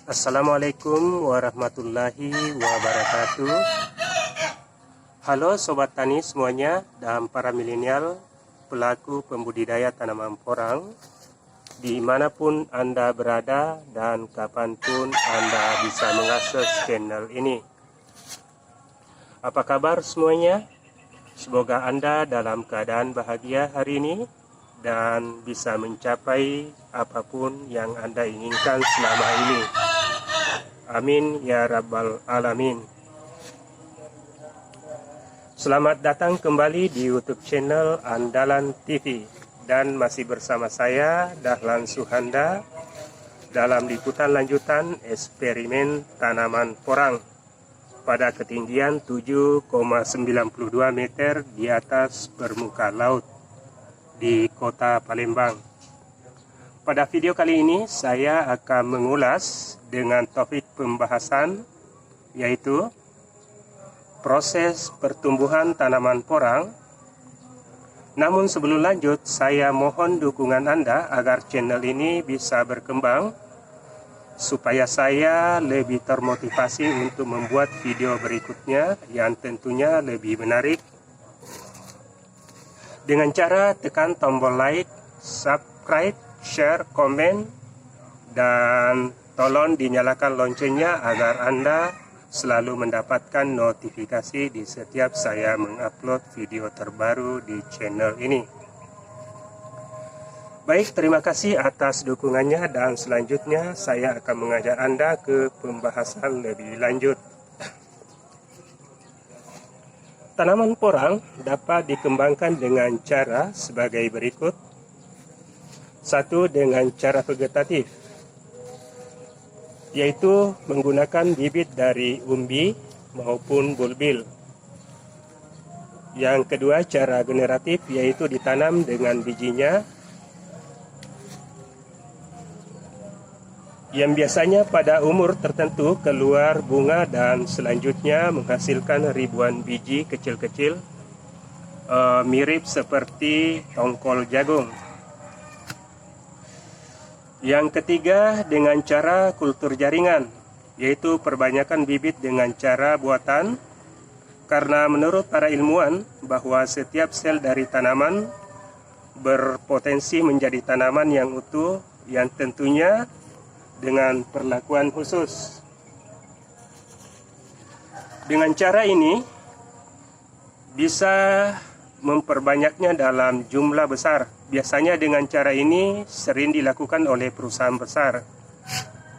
Assalamualaikum warahmatullahi wabarakatuh. Halo Sobat Tani semuanya dan para milenial pelaku pembudidaya tanaman porang dimanapun Anda berada dan kapanpun Anda bisa mengakses channel ini. Apa kabar semuanya? Semoga Anda dalam keadaan bahagia hari ini dan bisa mencapai apapun yang Anda inginkan selama ini. Amin ya rabbal alamin. Selamat datang kembali di YouTube channel Andalan TV dan masih bersama saya Dahlan Suhanda dalam liputan lanjutan eksperimen tanaman porang pada ketinggian 7,92 meter di atas permukaan laut di Kota Palembang. Pada video kali ini saya akan mengulas dengan topik pembahasan yaitu proses pertumbuhan tanaman porang. Namun sebelum lanjut, saya mohon dukungan Anda agar channel ini bisa berkembang supaya saya lebih termotivasi untuk membuat video berikutnya yang tentunya lebih menarik. Dengan cara tekan tombol like, subscribe, share, komen, dan tolong dinyalakan loncengnya agar Anda selalu mendapatkan notifikasi di setiap saya mengupload video terbaru di channel ini. Baik, terima kasih atas dukungannya dan selanjutnya saya akan mengajak Anda ke pembahasan lebih lanjut. Tanaman porang dapat dikembangkan dengan cara sebagai berikut. Satu, dengan cara vegetatif, yaitu menggunakan bibit dari umbi maupun bulbil. Yang kedua, cara generatif, yaitu ditanam dengan bijinya, yang biasanya pada umur tertentu keluar bunga dan selanjutnya menghasilkan ribuan biji kecil-kecil, mirip seperti tongkol jagung. Yang ketiga, dengan cara kultur jaringan, yaitu perbanyakan bibit dengan cara buatan, karena menurut para ilmuwan bahwa setiap sel dari tanaman berpotensi menjadi tanaman yang utuh yang tentunya dengan perlakuan khusus. Dengan cara ini bisa memperbanyaknya dalam jumlah besar. Biasanya dengan cara ini sering dilakukan oleh perusahaan besar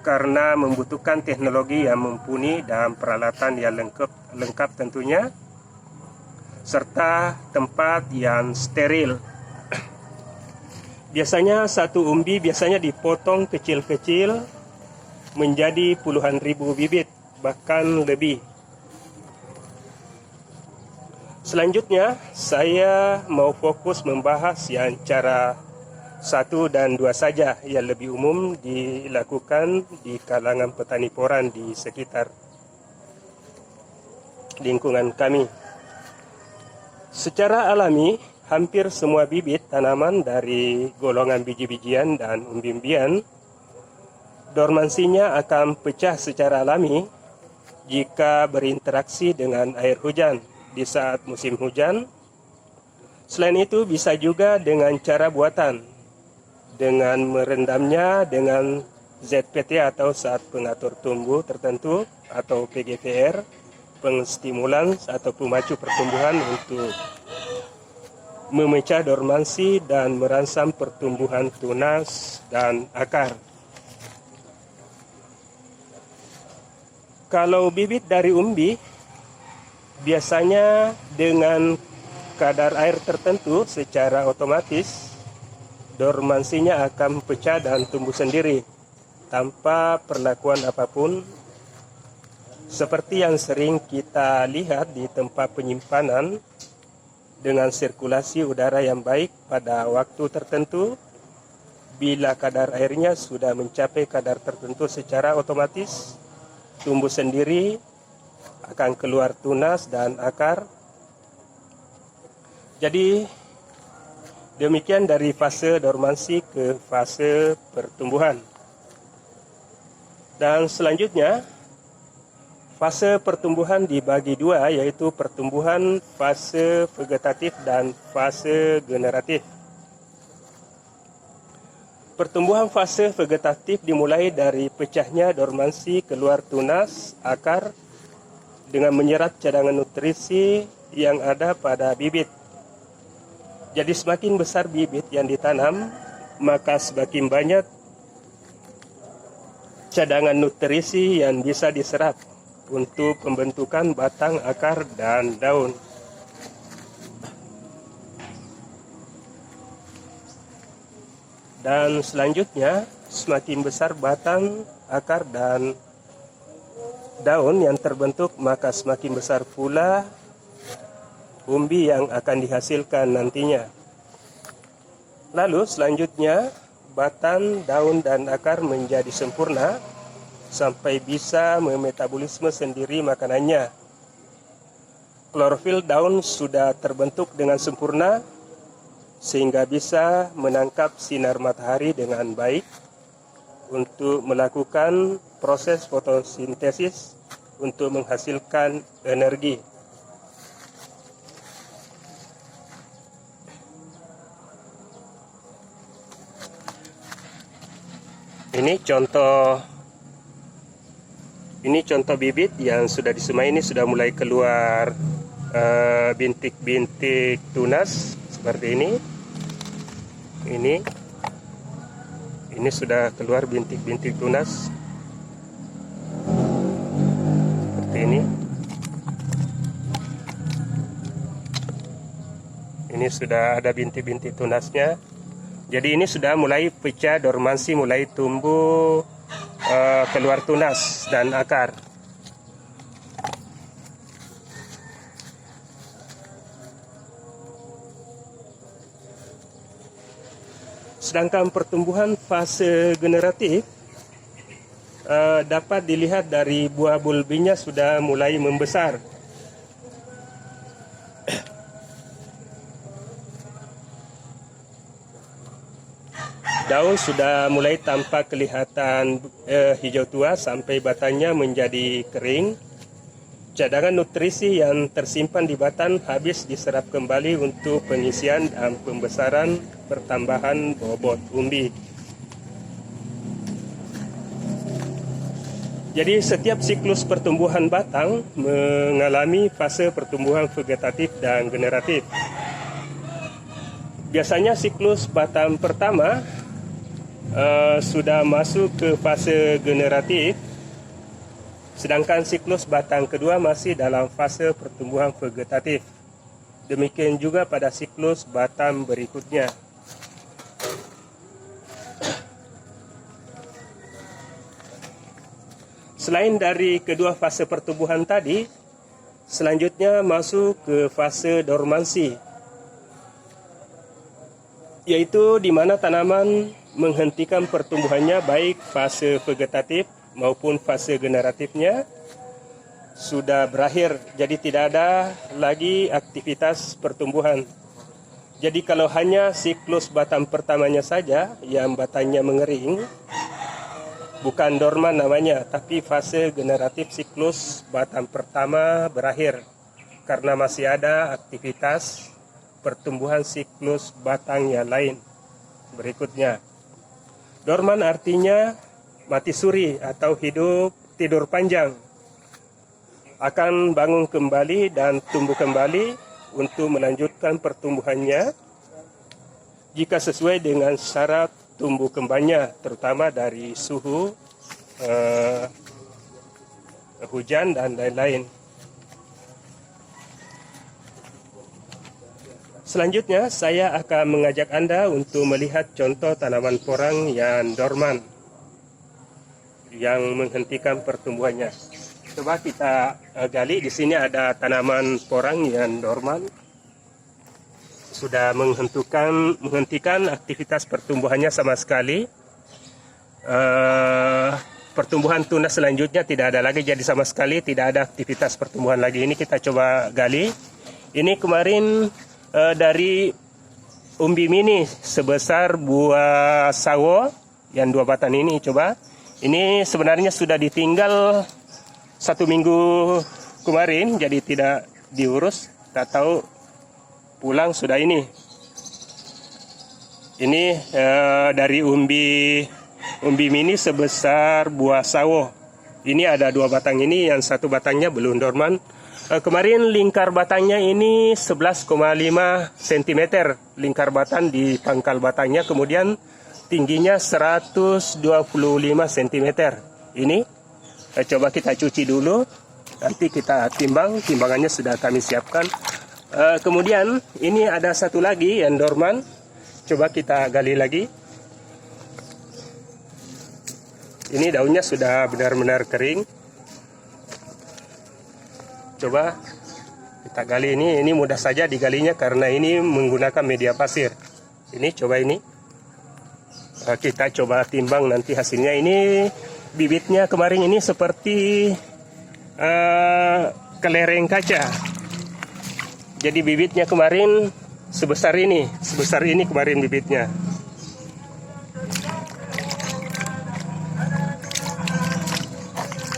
karena membutuhkan teknologi yang mumpuni dan peralatan yang lengkap tentunya, serta tempat yang steril. Biasanya satu umbi biasanya dipotong kecil-kecil menjadi puluhan ribu bibit, bahkan lebih. Selanjutnya, saya mau fokus membahas yang cara 1 dan 2 saja yang lebih umum dilakukan di kalangan petani porang di sekitar lingkungan kami. Secara alami, hampir semua bibit tanaman dari golongan biji-bijian dan umbi-umbian dormansinya akan pecah secara alami jika berinteraksi dengan air hujan di saat musim hujan. Selain itu bisa juga dengan cara buatan, dengan merendamnya dengan ZPT atau zat pengatur tumbuh tertentu atau PGPR, penstimulan atau pemacu pertumbuhan untuk memecah dormansi dan merangsang pertumbuhan tunas dan akar. Kalau bibit dari umbi, biasanya dengan kadar air tertentu secara otomatis dormansinya akan pecah dan tumbuh sendiri tanpa perlakuan apapun, seperti yang sering kita lihat di tempat penyimpanan dengan sirkulasi udara yang baik pada waktu tertentu. Bila kadar airnya sudah mencapai kadar tertentu, secara otomatis tumbuh sendiri, akan keluar tunas dan akar. Jadi demikian dari fase dormansi ke fase pertumbuhan. Dan selanjutnya, fase pertumbuhan dibagi dua, yaitu pertumbuhan fase vegetatif dan fase generatif. Pertumbuhan fase vegetatif dimulai dari pecahnya dormansi keluar tunas akar dengan menyerap cadangan nutrisi yang ada pada bibit. Jadi semakin besar bibit yang ditanam, maka semakin banyak cadangan nutrisi yang bisa diserap untuk pembentukan batang, akar, dan daun. Dan selanjutnya, semakin besar batang, akar, dan daun yang terbentuk, maka semakin besar pula umbi yang akan dihasilkan nantinya. Lalu selanjutnya, batang, daun, dan akar menjadi sempurna sampai bisa memetabolisme sendiri makanannya. Klorofil daun sudah terbentuk dengan sempurna sehingga bisa menangkap sinar matahari dengan baik untuk melakukan proses fotosintesis untuk menghasilkan energi. Ini contoh bibit yang sudah disemai. Ini sudah mulai keluar bintik-bintik tunas seperti ini. Ini sudah keluar bintik-bintik tunas seperti ini. Ini sudah ada bintik-bintik tunasnya. Jadi ini sudah mulai pecah dormansi, mulai tumbuh keluar tunas dan akar. Sedangkan pertumbuhan fase generatif dapat dilihat dari buah bulbinya sudah mulai membesar. Daun sudah mulai tampak kelihatan hijau tua sampai batangnya menjadi kering. Cadangan nutrisi yang tersimpan di batang habis diserap kembali untuk pengisian dan pembesaran pertambahan bobot umbi. Jadi setiap siklus pertumbuhan batang mengalami fase pertumbuhan vegetatif dan generatif. Biasanya siklus batang pertama sudah masuk ke fase generatif, sedangkan siklus batang kedua masih dalam fase pertumbuhan vegetatif. Demikian juga pada siklus batang berikutnya. Selain dari kedua fase pertumbuhan tadi, selanjutnya masuk ke fase dormansi, yaitu di mana tanaman menghentikan pertumbuhannya, baik fase vegetatif maupun fase generatifnya sudah berakhir. Jadi tidak ada lagi aktivitas pertumbuhan. Jadi kalau hanya siklus batang pertamanya saja yang batangnya mengering, bukan dorman namanya, tapi fase generatif siklus batang pertama berakhir karena masih ada aktivitas pertumbuhan siklus batang yang lain berikutnya. Dorman artinya mati suri atau hidup tidur panjang. Akan bangun kembali dan tumbuh kembali untuk melanjutkan pertumbuhannya jika sesuai dengan syarat tumbuh kembangnya, terutama dari suhu, hujan, dan lain-lain. Selanjutnya, saya akan mengajak Anda untuk melihat contoh tanaman porang yang dorman, yang menghentikan pertumbuhannya. Coba kita gali. Di sini ada tanaman porang yang dorman, sudah menghentikan aktivitas pertumbuhannya sama sekali. Pertumbuhan tunas selanjutnya tidak ada lagi, jadi sama sekali tidak ada aktivitas pertumbuhan lagi. Ini kita coba gali. Ini kemarin dari umbi mini sebesar buah sawo yang 2 batang ini. Coba Ini sebenarnya sudah ditinggal 1 minggu kemarin, jadi tidak diurus. Tak tahu pulang sudah ini. Ini dari umbi mini sebesar buah sawo. Ini ada 2 batang ini, yang 1 batangnya belum dorman. Kemarin lingkar batangnya ini 11,5 cm lingkar batang di pangkal batangnya, kemudian tingginya 125 cm. Ini coba kita cuci dulu, nanti kita timbang, timbangannya sudah kami siapkan. Kemudian ini ada 1 lagi yang dorman, coba kita gali lagi. Ini daunnya sudah benar-benar kering. Coba kita gali ini mudah saja digalinya karena ini menggunakan media pasir. Ini coba ini. Kita coba timbang nanti hasilnya. Ini bibitnya kemarin ini seperti kelereng kaca. Jadi bibitnya kemarin sebesar ini kemarin bibitnya.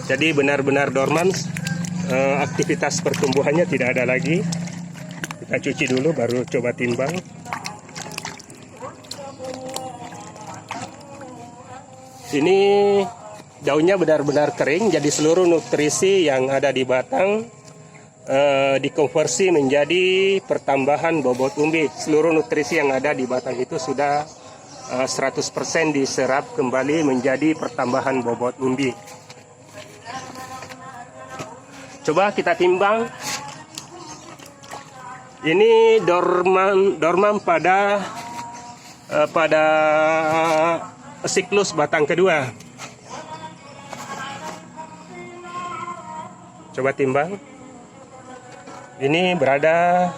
Jadi benar-benar dorman, aktivitas pertumbuhannya tidak ada lagi. Kita cuci dulu baru coba timbang. Ini daunnya benar-benar kering, jadi seluruh nutrisi yang ada di batang dikonversi menjadi pertambahan bobot umbi. Seluruh nutrisi yang ada di batang itu sudah 100% diserap kembali menjadi pertambahan bobot umbi. Coba kita timbang. Ini dorman pada siklus batang kedua. Coba timbang. Ini berada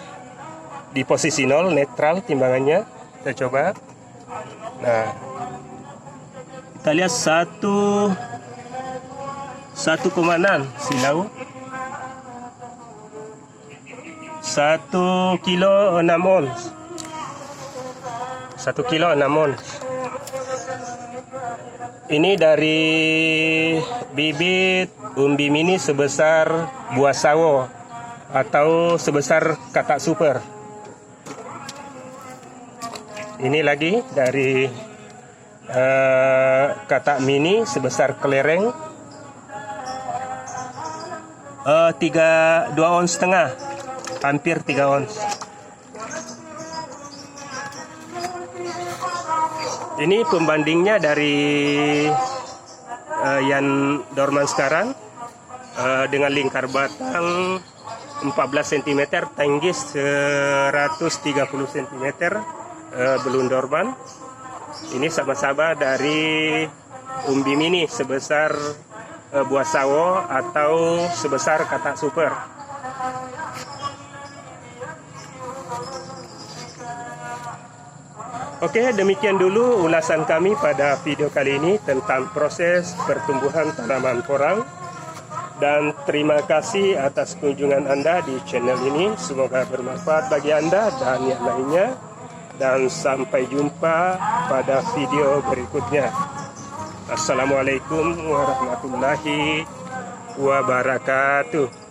di posisi 0, netral timbangannya. Kita coba. Nah, kita lihat 1,6 silau. 1 kilo 6 ons. 1 kilo 6 ons. Ini dari bibit umbi mini sebesar buah sawo atau sebesar katak super. Ini lagi dari katak mini sebesar kelereng 2,5 ons, hampir 3 ons. Ini pembandingnya dari yang dorman sekarang dengan lingkar batang 14 cm, tinggi 130 cm, belum dorman. Ini sama-sama dari umbi mini sebesar buah sawo atau sebesar katak super. Oke, demikian dulu ulasan kami pada video kali ini tentang proses pertumbuhan tanaman porang. Dan terima kasih atas kunjungan Anda di channel ini. Semoga bermanfaat bagi Anda dan yang lainnya. Dan sampai jumpa pada video berikutnya. Assalamualaikum warahmatullahi wabarakatuh.